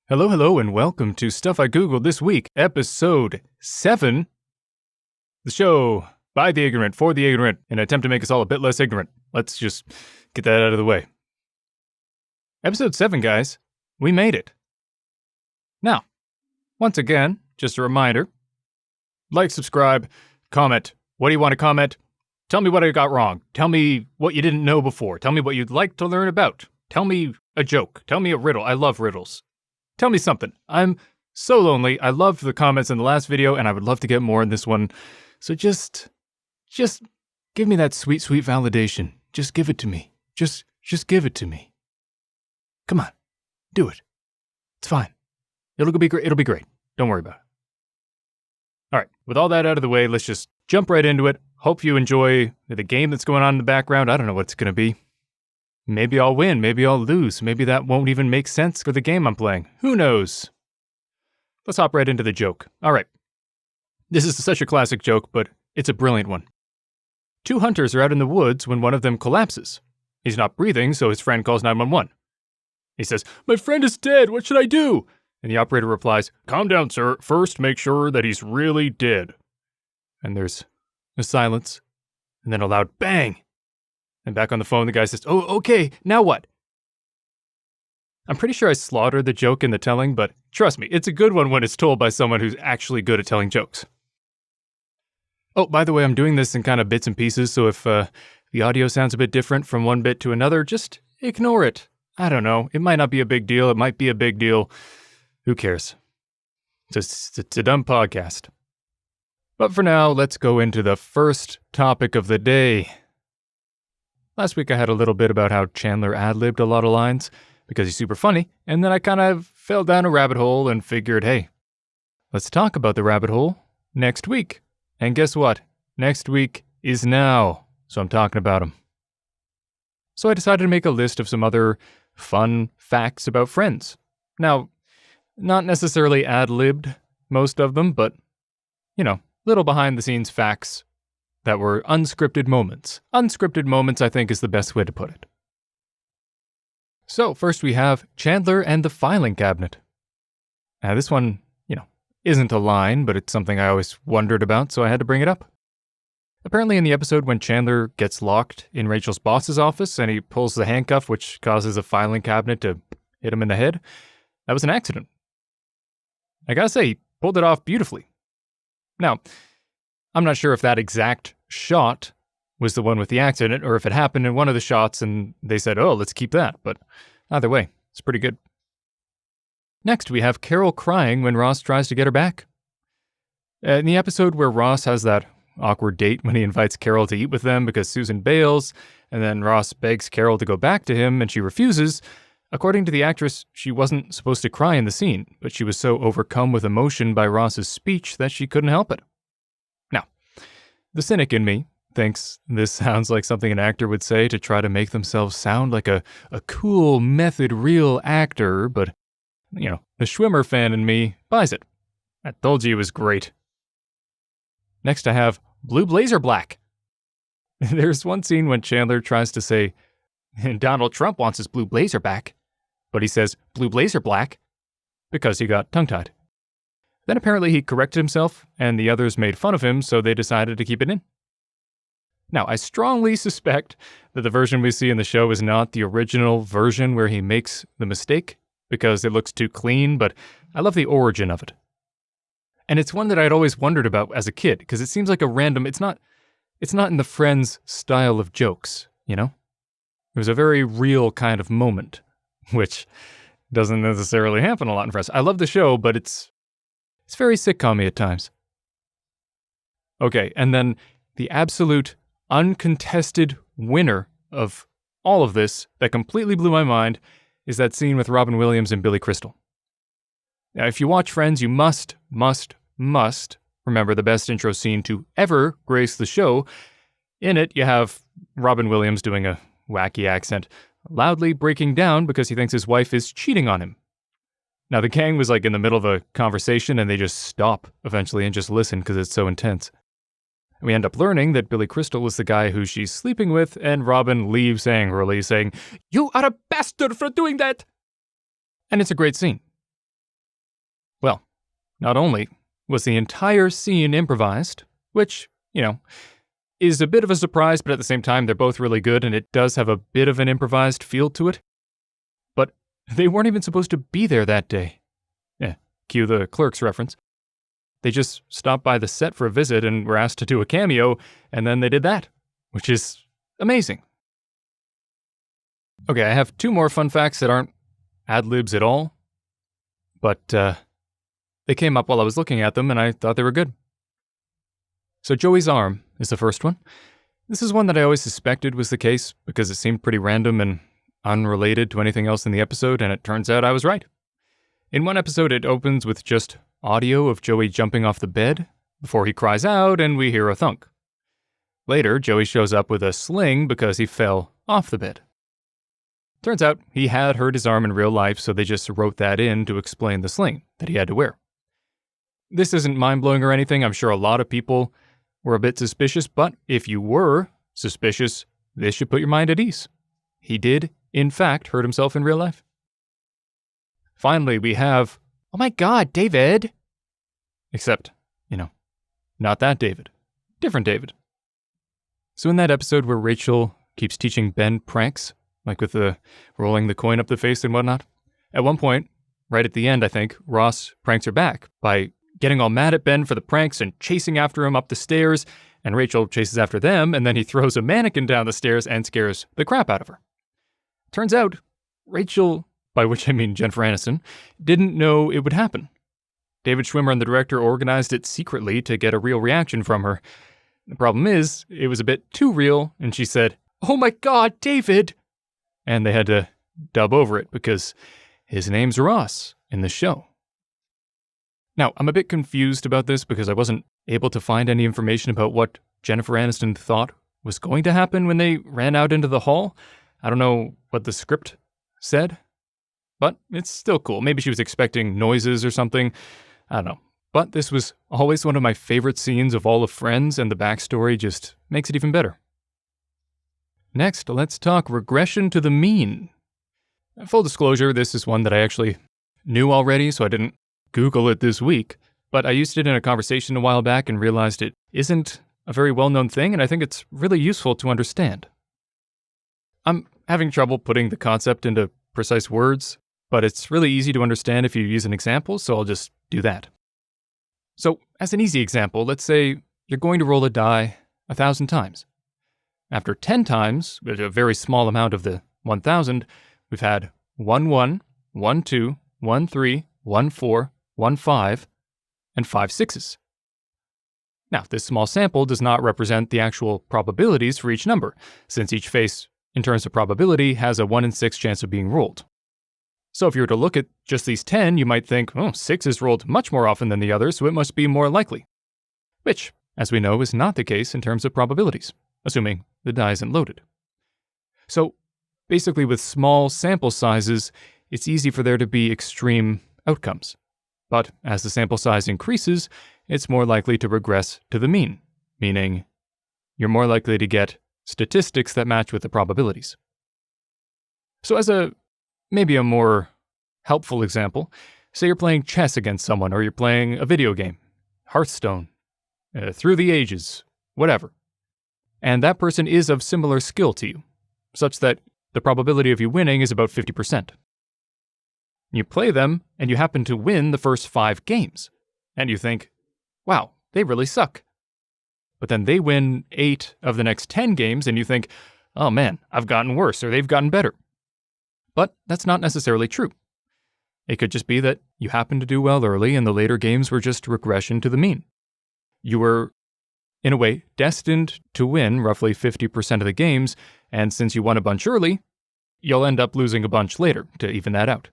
Hello, hello, and welcome to Stuff I Googled This Week, Episode 7. The show by the ignorant, for the ignorant, in an attempt to make us all a bit less ignorant. Let's just get that out of the way. Episode 7, guys. We made it. Now, once again, just a reminder. Like, subscribe, comment. What do you want to comment? Tell me what I got wrong. Tell me what you didn't know before. Tell me what you'd like to learn about. Tell me a joke. Tell me a riddle. I love riddles. Tell me something. I'm so lonely. I loved the comments in the last video, and I would love to get more in this one. So just give me that sweet, sweet validation. Just give it to me. Just give it to me. Come on. Do it. It's fine. It'll be great. It'll be great. Don't worry about it. All right. With all that out of the way, let's just jump right into it. Hope you enjoy the game that's going on in the background. I don't know what it's going to be. Maybe I'll win, maybe I'll lose, maybe that won't even make sense for the game I'm playing. Who knows? Let's hop right into the joke. All right. This is such a classic joke, but it's a brilliant one. Two hunters are out in the woods when one of them collapses. He's not breathing, so his friend calls 911. He says, "My friend is dead, what should I do?" And the operator replies, "Calm down, sir. First, make sure that he's really dead." And there's a silence, and then a loud bang. And back on the phone, the guy says, "Oh, okay, now what?" I'm pretty sure I slaughtered the joke in the telling, but trust me, it's a good one when it's told by someone who's actually good at telling jokes. Oh, by the way, I'm doing this in kind of bits and pieces, so if the audio sounds a bit different from one bit to another, just ignore it. I don't know. It might not be a big deal. It might be a big deal. Who cares? It's a dumb podcast. But for now, let's go into the first topic of the day. Last week I had a little bit about how Chandler ad-libbed a lot of lines because he's super funny, and then I kind of fell down a rabbit hole and figured, hey, let's talk about the rabbit hole next week. And guess what? Next week is now, so I'm talking about him. So I decided to make a list of some other fun facts about Friends. Now, not necessarily ad-libbed, most of them, but, little behind-the-scenes facts that were unscripted moments. Unscripted moments, I think, is the best way to put it. So, first we have Chandler and the filing cabinet. Now, this one, isn't a line, but it's something I always wondered about, so I had to bring it up. Apparently in the episode when Chandler gets locked in Rachel's boss's office and he pulls the handcuff, which causes a filing cabinet to hit him in the head, that was an accident. I gotta say, he pulled it off beautifully. Now, I'm not sure if that exact shot was the one with the accident or if it happened in one of the shots and they said, oh, let's keep that. But either way, it's pretty good. Next, we have Carol crying when Ross tries to get her back. In the episode where Ross has that awkward date when he invites Carol to eat with them because Susan bails, and then Ross begs Carol to go back to him and she refuses, according to the actress, she wasn't supposed to cry in the scene, but she was so overcome with emotion by Ross's speech that she couldn't help it. Now, the cynic in me thinks this sounds like something an actor would say to try to make themselves sound like a cool, method, real actor, but, the Schwimmer fan in me buys it. I told you it was great. Next I have Blue Blazer Black. There's one scene when Chandler tries to say, Donald Trump wants his blue blazer back, but he says, Blue Blazer Black, because he got tongue-tied. Then apparently he corrected himself, and the others made fun of him, so they decided to keep it in. Now, I strongly suspect that the version we see in the show is not the original version where he makes the mistake, because it looks too clean, but I love the origin of it. And it's one that I'd always wondered about as a kid, because it seems like a random, it's not in the Friends style of jokes, It was a very real kind of moment, which doesn't necessarily happen a lot in Friends. I love the show, but it's very sitcom-y at times. Okay, and then the absolute uncontested winner of all of this that completely blew my mind is that scene with Robin Williams and Billy Crystal. Now, if you watch Friends, you must remember the best intro scene to ever grace the show. In it, you have Robin Williams doing a wacky accent, loudly breaking down because he thinks his wife is cheating on him. Now, the gang was in the middle of a conversation and they just stop eventually and just listen because it's so intense. And we end up learning that Billy Crystal is the guy who she's sleeping with, and Robin leaves angrily saying, "You are a bastard for doing that!" And it's a great scene. Not only was the entire scene improvised, which, is a bit of a surprise, but at the same time, they're both really good and it does have a bit of an improvised feel to it, but they weren't even supposed to be there that day. Cue the Clerks reference. They just stopped by the set for a visit and were asked to do a cameo, and then they did that, which is amazing. Okay, I have 2 more fun facts that aren't ad-libs at all, but they came up while I was looking at them, and I thought they were good. So Joey's arm is the first one. This is one that I always suspected was the case, because it seemed pretty random and unrelated to anything else in the episode, and it turns out I was right. In one episode, it opens with just audio of Joey jumping off the bed before he cries out and we hear a thunk. Later, Joey shows up with a sling because he fell off the bed. Turns out he had hurt his arm in real life, so they just wrote that in to explain the sling that he had to wear. This isn't mind-blowing or anything. I'm sure a lot of people were a bit suspicious, but if you were suspicious, this should put your mind at ease. He did, in fact, hurt himself in real life. Finally, we have, oh my god, David! Except, not that David. Different David. So in that episode where Rachel keeps teaching Ben pranks, like with the rolling the coin up the face and whatnot, at one point, right at the end, I think, Ross pranks her back by getting all mad at Ben for the pranks and chasing after him up the stairs, and Rachel chases after them, and then he throws a mannequin down the stairs and scares the crap out of her. Turns out, Rachel, by which I mean Jennifer Aniston, didn't know it would happen. David Schwimmer and the director organized it secretly to get a real reaction from her. The problem is, it was a bit too real, and she said, "Oh my god, David!" And they had to dub over it because his name's Ross in the show. Now, I'm a bit confused about this because I wasn't able to find any information about what Jennifer Aniston thought was going to happen when they ran out into the hall. I don't know what the script said, but it's still cool. Maybe she was expecting noises or something. I don't know. But this was always one of my favorite scenes of all of Friends, and the backstory just makes it even better. Next, let's talk regression to the mean. Full disclosure, this is one that I actually knew already, so I didn't Google it this week. But I used it in a conversation a while back and realized it isn't a very well-known thing, and I think it's really useful to understand. I'm having trouble putting the concept into precise words, but it's really easy to understand if you use an example, so I'll just do that. So, as an easy example, let's say you're going to roll a die 1,000 times. After 10 times, with a very small amount of the 1,000, we've had 1 1, 1 2, 1 3, 1 4, 1 5, and 5 6s. Now, this small sample does not represent the actual probabilities for each number, since each face, in terms of probability, has a 1 in 6 chance of being rolled. So if you were to look at just these 10, you might think, 6 is rolled much more often than the others, so it must be more likely. Which, as we know, is not the case in terms of probabilities, assuming the die isn't loaded. So, basically with small sample sizes, it's easy for there to be extreme outcomes. But as the sample size increases, it's more likely to regress to the mean, meaning you're more likely to get statistics that match with the probabilities. So as maybe a more helpful example, say you're playing chess against someone, or you're playing a video game, Hearthstone, Through the Ages, whatever. And that person is of similar skill to you, such that the probability of you winning is about 50%. You play them, and you happen to win the first 5 games, and you think, wow, they really suck. But then they win 8 of the next 10 games, and you think, oh man, I've gotten worse, or they've gotten better. But that's not necessarily true. It could just be that you happened to do well early, and the later games were just regression to the mean. You were, in a way, destined to win roughly 50% of the games, and since you won a bunch early, you'll end up losing a bunch later to even that out.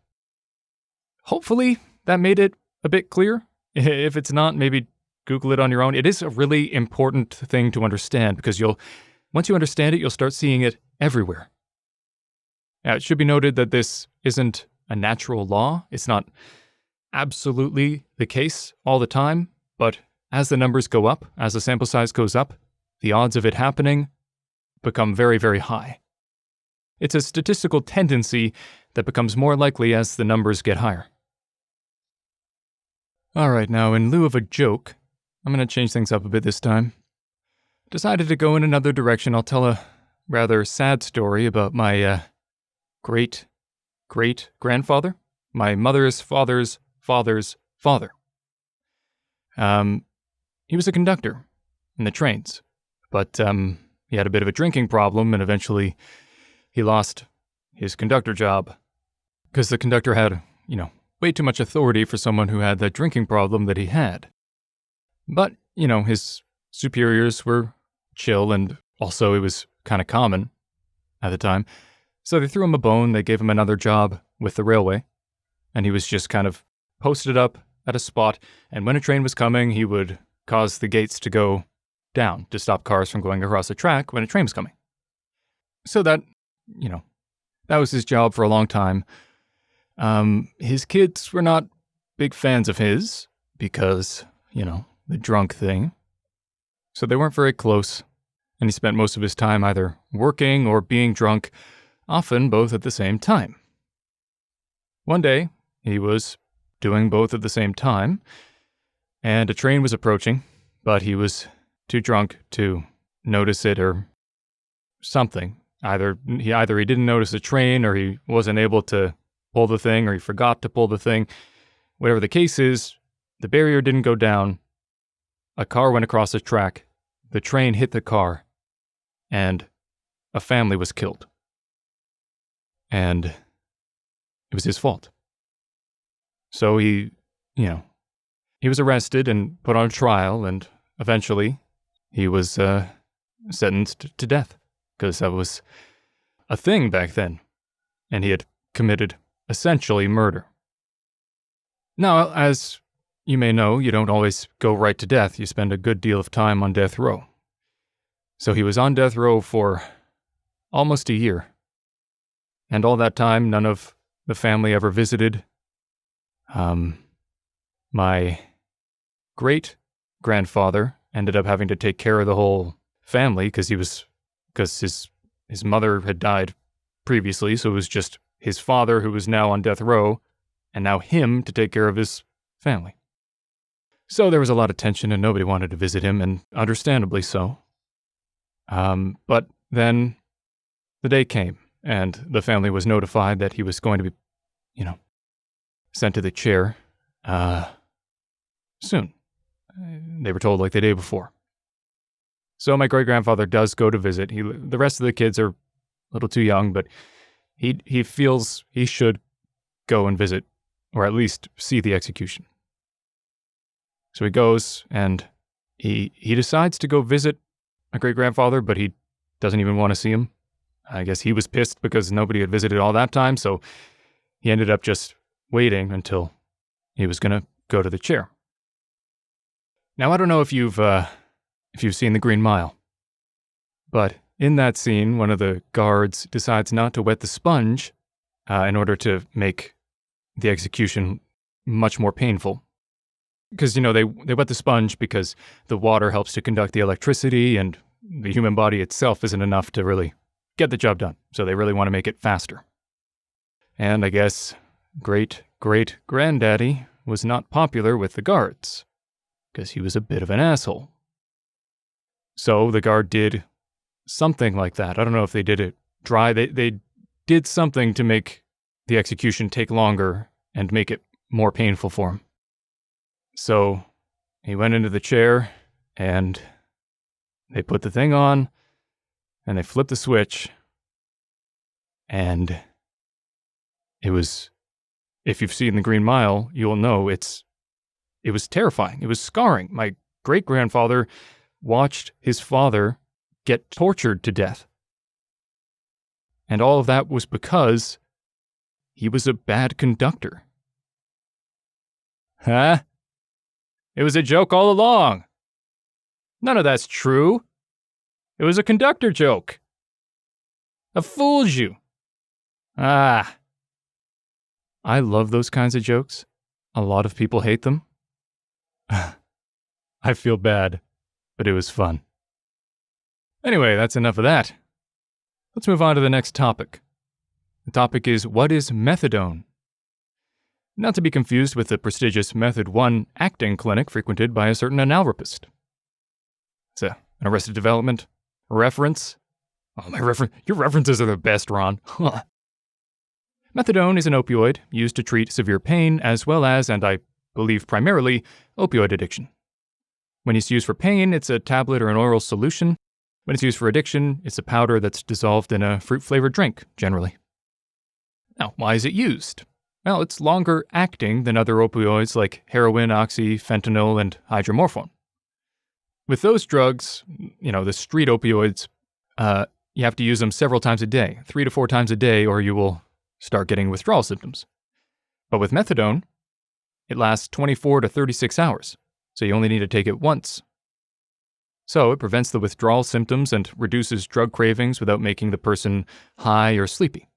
Hopefully, that made it a bit clear. If it's not, maybe Google it on your own. It is a really important thing to understand because once you understand it, you'll start seeing it everywhere. Now, it should be noted that this isn't a natural law. It's not absolutely the case all the time, but as the numbers go up, as the sample size goes up, the odds of it happening become very, very high. It's a statistical tendency that becomes more likely as the numbers get higher. Alright, now in lieu of a joke, I'm gonna change things up a bit this time. Decided to go in another direction. I'll tell a rather sad story about my, great-great-grandfather. My mother's father's father's father. He was a conductor in the trains, but, he had a bit of a drinking problem, and eventually he lost his conductor job. Because the conductor had, way too much authority for someone who had that drinking problem that he had. But, his superiors were chill, and also it was kind of common at the time. So they threw him a bone, they gave him another job with the railway, and he was just kind of posted up at a spot, and when a train was coming, he would cause the gates to go down to stop cars from going across the track when a train was coming. So that, that was his job for a long time. His kids were not big fans of his because, the drunk thing. So they weren't very close, and he spent most of his time either working or being drunk, often both at the same time. One day, he was doing both at the same time, and a train was approaching, but he was too drunk to notice it or something. Either he didn't notice the train, or he wasn't able to pull the thing, or he forgot to pull the thing. Whatever the case is, the barrier didn't go down. A car went across the track, the train hit the car, and a family was killed. And it was his fault. So he was arrested and put on trial, and eventually he was sentenced to death, because that was a thing back then, and he had committed essentially murder. Now, as you may know, you don't always go right to death. You spend a good deal of time on death row. So he was on death row for almost a year. And all that time, none of the family ever visited. My great-grandfather ended up having to take care of the whole family because his mother had died previously, so it was just his father who was now on death row, and now him to take care of his family. So there was a lot of tension, and nobody wanted to visit him, and understandably so. But then the day came, and the family was notified that he was going to be, sent to the chair, soon. They were told like the day before. So my great-grandfather does go to visit. The rest of the kids are a little too young, but he feels he should go and visit, or at least see the execution. So he goes, and he decides to go visit my great-grandfather, but he doesn't even want to see him. I guess he was pissed because nobody had visited all that time, so he ended up just waiting until he was going to go to the chair. Now, I don't know if you've seen The Green Mile, but in that scene, one of the guards decides not to wet the sponge in order to make the execution much more painful. Because, they wet the sponge because the water helps to conduct the electricity, and the human body itself isn't enough to really get the job done. So they really want to make it faster. And I guess great-great-granddaddy was not popular with the guards, because he was a bit of an asshole. So the guard did something like that. I don't know if they did it dry. They did something to make the execution take longer and make it more painful for him. So he went into the chair, and they put the thing on, and they flipped the switch, and it was, if you've seen The Green Mile, you'll know it was terrifying. It was scarring. My great-grandfather watched his father get tortured to death. And all of that was because he was a bad conductor. Huh? It was a joke all along. None of that's true. It was a conductor joke. I fooled you. Ah. I love those kinds of jokes. A lot of people hate them. I feel bad, but it was fun. Anyway, that's enough of that. Let's move on to the next topic. The topic is, what is methadone? not to be confused with the prestigious Method 1 acting clinic frequented by a certain analrapist. It's an Arrested Development reference. Oh, your references are the best, Ron. Methadone is an opioid used to treat severe pain as well as, and I believe primarily, opioid addiction. When it's used for pain, it's a tablet or an oral solution. When it's used for addiction, it's a powder that's dissolved in a fruit-flavored drink, generally. Now, why is it used? Well, it's longer acting than other opioids like heroin, oxy, fentanyl, and hydromorphone. With those drugs, the street opioids, you have to use them several times a day, 3 to 4 times a day, or you will start getting withdrawal symptoms. But with methadone, it lasts 24 to 36 hours, so you only need to take it once. So it prevents the withdrawal symptoms and reduces drug cravings without making the person high or sleepy.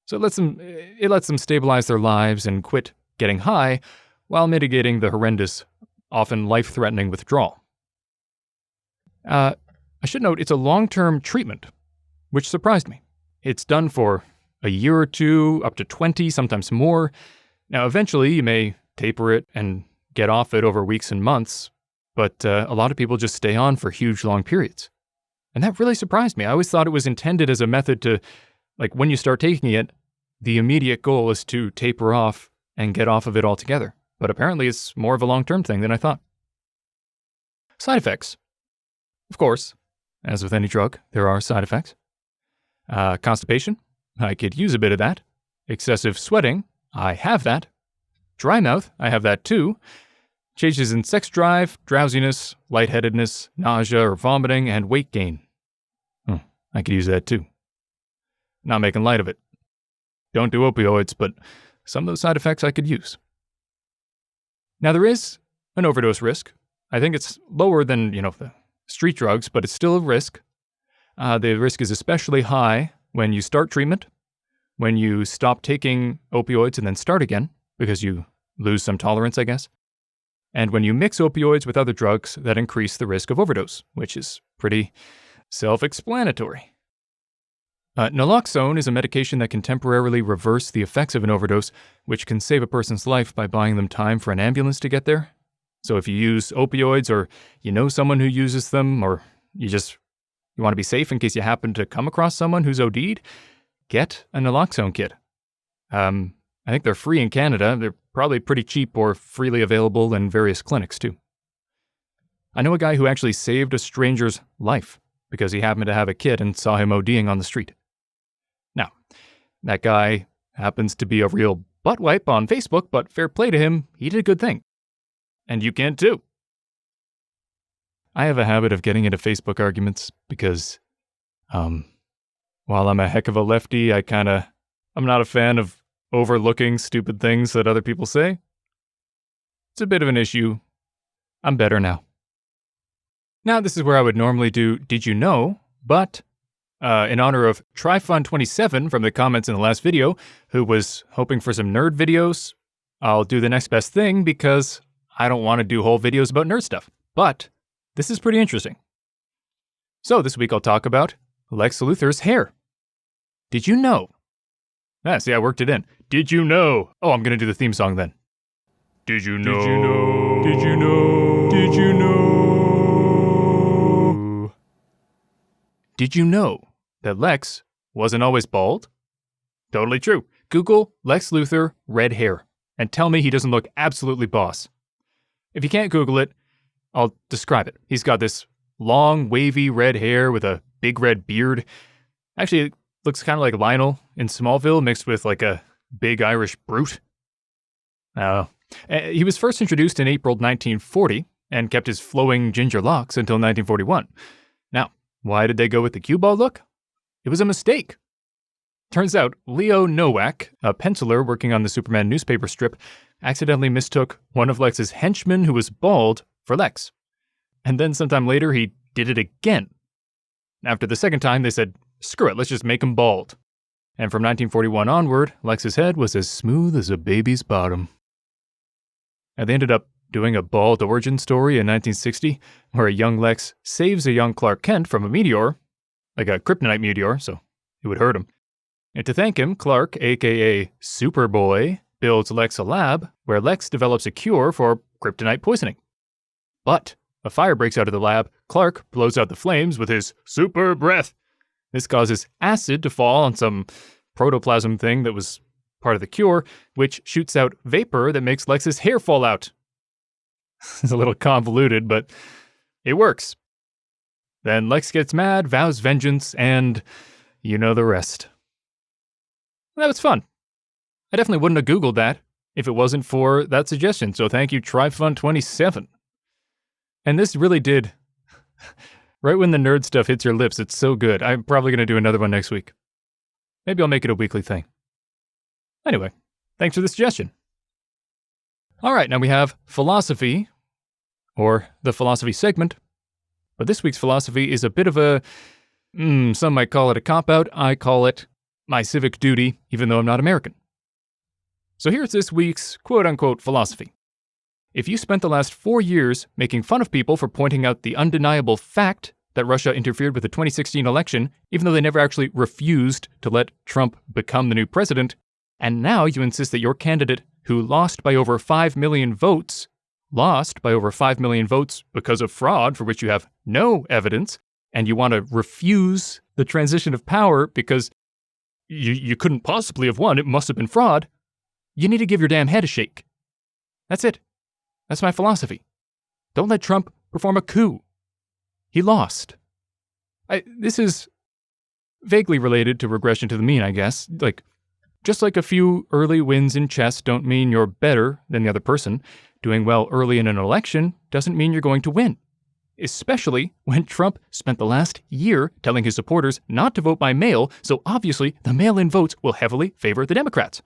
So it lets them stabilize their lives and quit getting high while mitigating the horrendous, often life-threatening withdrawal. I should note it's a long-term treatment, which surprised me. It's done for a year or two, up to 20, sometimes more. Now, eventually, you may taper it and get off it over weeks and months, but a lot of people just stay on for huge, long periods. And that really surprised me. I always thought it was intended as a method to, when you start taking it, the immediate goal is to taper off and get off of it altogether. But apparently, it's more of a long-term thing than I thought. Side effects. Of course, as with any drug, there are side effects. Constipation. I could use a bit of that. Excessive sweating. I have that. Dry mouth. I have that too. Changes in sex drive, drowsiness, lightheadedness, nausea or vomiting, and weight gain. I could use that too. Not making light of it. Don't do opioids, but some of those side effects I could use. Now there is an overdose risk. I think it's lower than, the street drugs, but it's still a risk. The risk is especially high when you start treatment, when you stop taking opioids and then start again, because you lose some tolerance, I guess. And when you mix opioids with other drugs that increase the risk of overdose, which is pretty self-explanatory. Naloxone is a medication that can temporarily reverse the effects of an overdose, which can save a person's life by buying them time for an ambulance to get there. So if you use opioids or you know someone who uses them, or you want to be safe in case you happen to come across someone who's OD'd, get a naloxone kit. I think they're free in Canada. They're probably pretty cheap or freely available in various clinics too. I know a guy who actually saved a stranger's life because he happened to have a kit and saw him ODing on the street. Now, that guy happens to be a real butt wipe on Facebook, but fair play to him, he did a good thing. And you can too. I have a habit of getting into Facebook arguments because, while I'm a heck of a lefty, I'm not a fan of overlooking stupid things that other people say. It's a bit of an issue. I'm better now. Now, this is where I would normally do Did You Know? But in honor of Tryfun27 from the comments in the last video, who was hoping for some nerd videos, I'll do the next best thing because I don't want to do whole videos about nerd stuff. But this is pretty interesting. So this week I'll talk about Lex Luthor's hair. Did you know? See, I worked it in. Did you know? Oh, I'm going to do the theme song then. Did you know? Did you know? Did you know? Did you know? Did you know that Lex wasn't always bald? Totally true. Google Lex Luthor red hair and tell me he doesn't look absolutely boss. If you can't Google it, I'll describe it. He's got this long, wavy red hair with a big red beard. Actually, it looks kind of like Lionel in Smallville mixed with like a big Irish brute. He was first introduced in April 1940 and kept his flowing ginger locks until 1941. Now, why did they go with the cue ball look? It was a mistake. Turns out, Leo Nowak, a penciler working on the Superman newspaper strip, accidentally mistook one of Lex's henchmen who was bald for Lex. And then sometime later, he did it again. After the second time, they said, screw it, let's just make him bald. And from 1941 onward, Lex's head was as smooth as a baby's bottom. And they ended up doing a bald origin story in 1960, where a young Lex saves a young Clark Kent from a meteor, like a kryptonite meteor, so it would hurt him. And to thank him, Clark, aka Superboy, builds Lex a lab where Lex develops a cure for kryptonite poisoning. But a fire breaks out of the lab. Clark blows out the flames with his super breath. This causes acid to fall on some protoplasm thing that was part of the cure, which shoots out vapor that makes Lex's hair fall out. It's a little convoluted, but it works. Then Lex gets mad, vows vengeance, and you know the rest. That was fun. I definitely wouldn't have Googled that if it wasn't for that suggestion, so thank you, TryFun27. And this really did, right when the nerd stuff hits your lips, it's so good. I'm probably going to do another one next week. Maybe I'll make it a weekly thing. Anyway, thanks for the suggestion. All right, now we have philosophy, or the philosophy segment. But this week's philosophy is a bit of a, some might call it a cop-out. I call it my civic duty, even though I'm not American. So here's this week's quote-unquote philosophy. If you spent the last 4 years making fun of people for pointing out the undeniable fact that Russia interfered with the 2016 election, even though they never actually refused to let Trump become the new president, and now you insist that your candidate, who lost by over 5 million votes because of fraud for which you have no evidence, and you want to refuse the transition of power because you couldn't possibly have won, it must have been fraud, you need to give your damn head a shake. That's it. That's my philosophy. Don't let Trump perform a coup. He lost. This is vaguely related to regression to the mean, I guess. Just like a few early wins in chess don't mean you're better than the other person, doing well early in an election doesn't mean you're going to win. Especially when Trump spent the last year telling his supporters not to vote by mail, so obviously the mail-in votes will heavily favor the Democrats.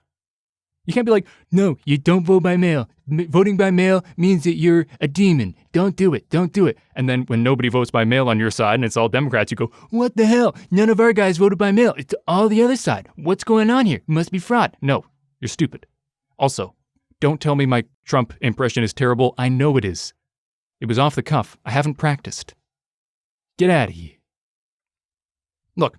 You can't be like, no, you don't vote by mail. Voting by mail means that you're a demon. Don't do it. Don't do it. And then when nobody votes by mail on your side and it's all Democrats, you go, what the hell? None of our guys voted by mail. It's all the other side. What's going on here? It must be fraud. No, you're stupid. Also, don't tell me my Trump impression is terrible. I know it is. It was off the cuff. I haven't practiced. Get out of here. Look,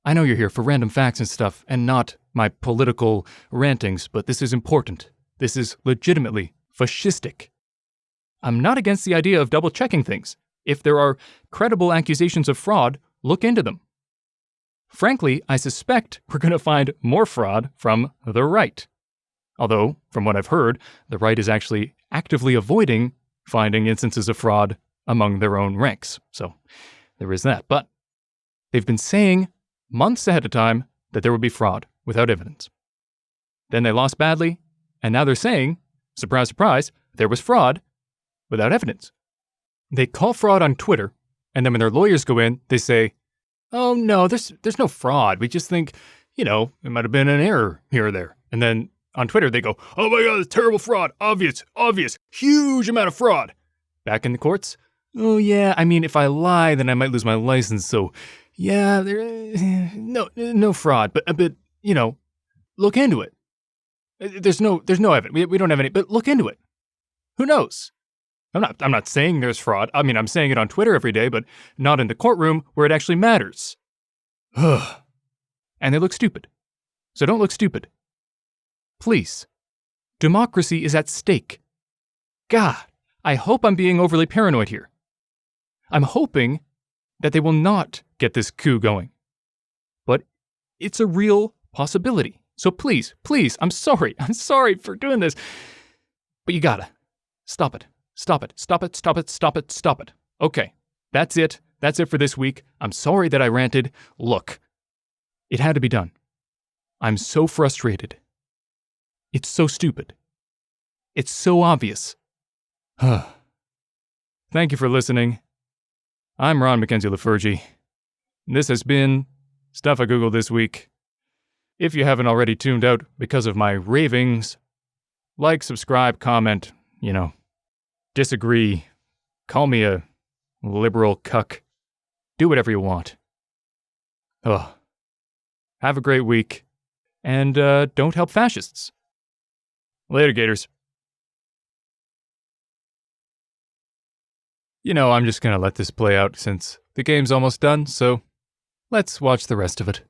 I know you're here for random facts and stuff and not my political rantings, but this is important. This is legitimately fascistic. I'm not against the idea of double-checking things. If there are credible accusations of fraud, look into them. Frankly, I suspect we're going to find more fraud from the right. Although, from what I've heard, the right is actually actively avoiding finding instances of fraud among their own ranks. So there is that. But they've been saying months ahead of time that there would be fraud without evidence. Then they lost badly, and now they're saying, surprise, surprise, there was fraud without evidence. They call fraud on Twitter, and then when their lawyers go in, they say, oh no, there's no fraud. We just think, it might have been an error here or there. And then on Twitter, they go, oh my God, it's terrible fraud. Obvious, huge amount of fraud. Back in the courts, oh yeah, if I lie, then I might lose my license, so yeah, no fraud, but look into it. There's no evidence. We don't have any, but look into it. Who knows? I'm not saying there's fraud. I'm saying it on Twitter every day, but not in the courtroom where it actually matters. And they look stupid. So don't look stupid. Please. Democracy is at stake. God, I hope I'm being overly paranoid here. I'm hoping that they will not get this coup going. But it's a real possibility. So please, I'm sorry for doing this. But you gotta. Stop it. Okay, that's it. That's it for this week. I'm sorry that I ranted. Look, it had to be done. I'm so frustrated. It's so stupid. It's so obvious. Thank you for listening. I'm Ron Mackenzie Lafergie. This has been Stuff I Googled This Week. If you haven't already tuned out because of my ravings, like, subscribe, comment, disagree, call me a liberal cuck, do whatever you want. Have a great week, and don't help fascists. Later, gators. I'm just gonna let this play out since the game's almost done, so let's watch the rest of it.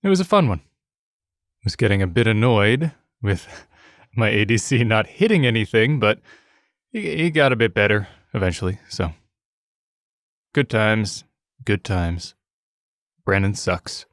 It was a fun one. Was getting a bit annoyed with my ADC not hitting anything, but he got a bit better eventually, so. Good times. Good times. Brandon sucks.